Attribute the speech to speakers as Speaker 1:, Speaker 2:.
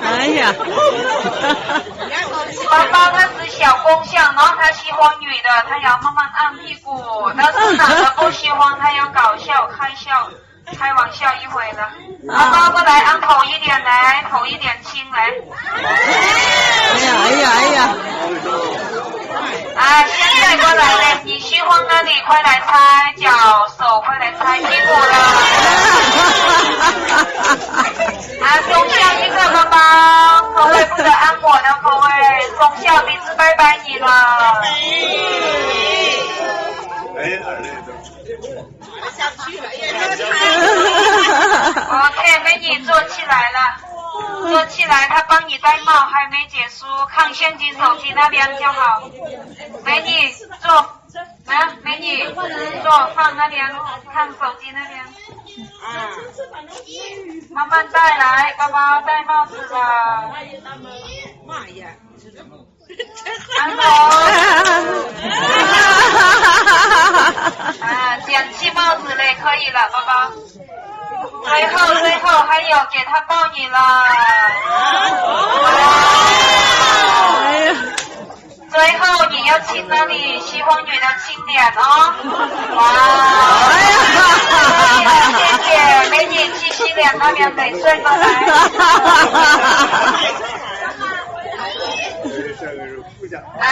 Speaker 1: 哎呀，
Speaker 2: 宝宝他是小公象，然后他喜欢女的，他要慢慢按屁股，但是男的不喜欢，他要搞笑开玩笑一会的。宝宝过来按头一点来，头一点轻来。
Speaker 1: 哎呀！
Speaker 2: 啊，现在过来了，你喜欢哪里？快来猜，脚手快来猜屁股了。啊，中校一个宝宝，口味不得按我的口味，中校弟子拜拜你了。OK， 美女坐起来了，坐起来，他帮你戴帽，还没结束，看现金手机那边就好。美女坐，啊，美女坐，放那边，看手机那边。慢慢戴来，宝宝戴帽子了。安头。啊，捡起帽子嘞，可以了，宝宝。最后还有给他抱你了。最后你要亲那里喜欢女的亲脸哦。哇！谢谢，美女去洗脸那边得睡过来。啊。